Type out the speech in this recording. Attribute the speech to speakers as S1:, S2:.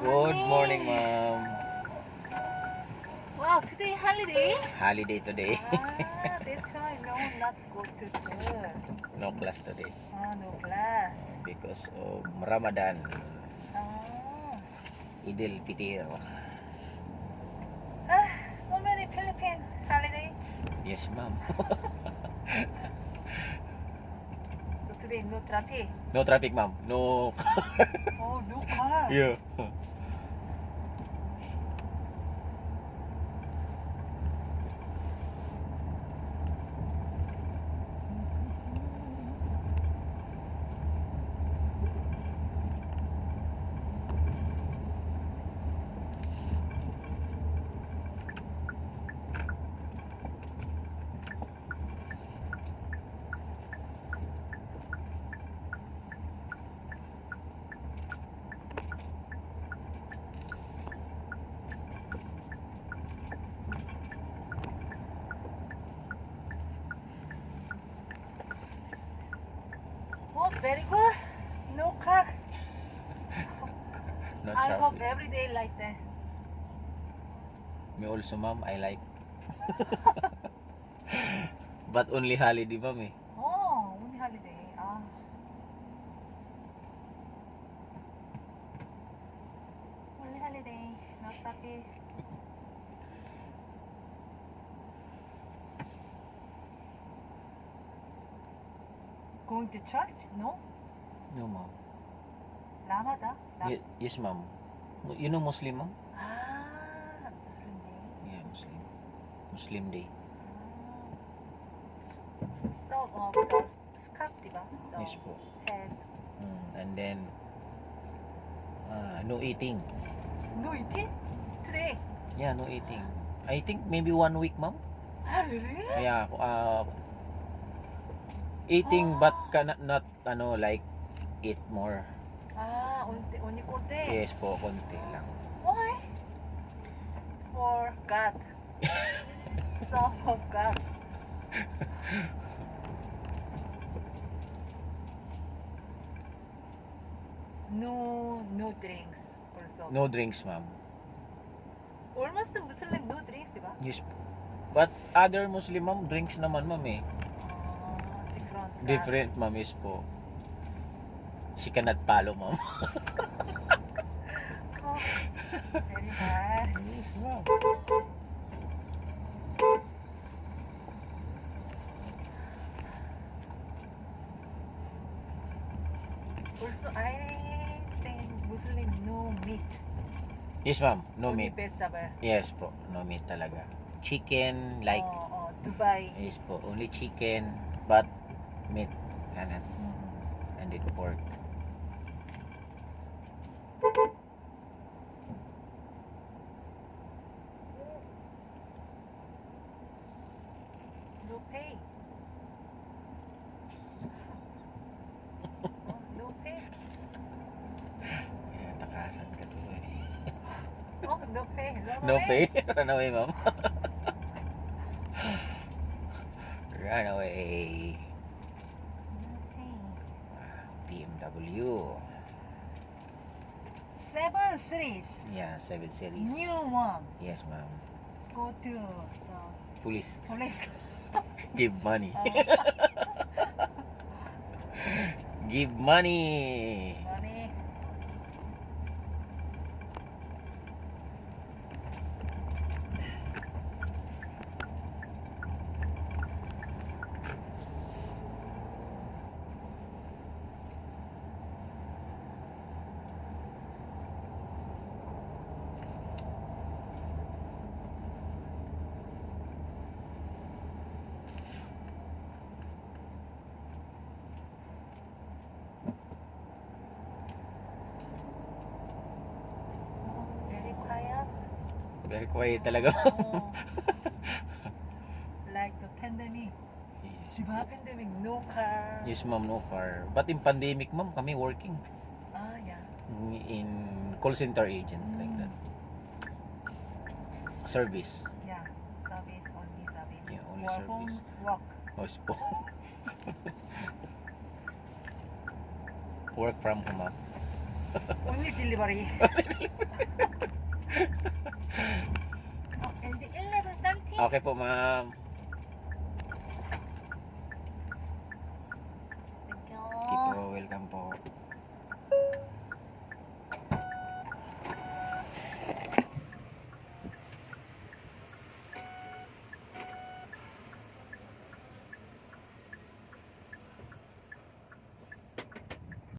S1: Good morning, ma'am.
S2: Wow, today holiday?
S1: Holiday today.
S2: That's why no, not go to school.
S1: No class today
S2: No class.
S1: because of Ramadan.
S2: Ah,
S1: Idil Fitir.
S2: so many Philippine holiday.
S1: Yes, ma'am.
S2: So today no traffic.
S1: No traffic, ma'am. No.
S2: Oh, no car.
S1: Yeah.
S2: Oh, very good. No car.
S1: No
S2: I hope
S1: traffic.
S2: every day like that.
S1: Me also, ma'am. I like. But only holiday, ma'am, eh.
S2: Oh, only holiday. Only holiday. No traffic. Going to church? No?
S1: No, ma'am.
S2: Ramadan?
S1: Yes, ma'am. You know Muslim, ma'am?
S2: Muslim day.
S1: Yeah, Muslim. Muslim day.
S2: So, because scarf, diba? The
S1: Yes po.
S2: head.
S1: And then, no eating.
S2: No eating? Today?
S1: Yeah, no eating. I think maybe 1 week, ma'am.
S2: Really?
S1: Yeah, eating but not like eat more.
S2: Only konti.
S1: Yes po, konti lang.
S2: Why? For God. Some of God. No drinks also.
S1: No drinks, ma'am.
S2: Almost Muslim no drinks, diba?
S1: Yes po. But other Muslim, ma'am, drinks naman, ma'am, eh.
S2: Different. God.
S1: Different, ma'am, is po. She cannot follow, ma'am.
S2: Oh, very bad.
S1: Yes, ma'am.
S2: Also, I think Muslim no meat.
S1: Yes, ma'am. No
S2: Only
S1: meat.
S2: vegetable.
S1: Yes po. No meat talaga. Chicken, like,
S2: Dubai.
S1: yes po. Only chicken, but meat. Kanan. And then pork.
S2: No pay. No pay.
S1: Yeah, takasan ka to, eh.
S2: Oh, no pay.
S1: No pay? Run away, ma'am. Run away. BMW.
S2: 7 series.
S1: Yeah, 7 series.
S2: New one.
S1: Yes, ma'am.
S2: Go to the
S1: Police.
S2: police.
S1: Give money. Give money.
S2: Money. Very quiet.
S1: Very quiet talaga.
S2: Oh. Like the pandemic.
S1: Yes.
S2: Diba pandemic? No car.
S1: Yes, ma'am, no car. But in pandemic, ma'am, kami working
S2: Yeah.
S1: in call center agent, like that. Service.
S2: Yeah. Service, only service.
S1: Yeah, only
S2: Work
S1: service.
S2: home, work.
S1: Yes po. Work from home, ma'am.
S2: Only delivery.
S3: And the 11 something.
S1: Okay po, ma'am.
S3: Thank you.
S1: Okay po, welcome po.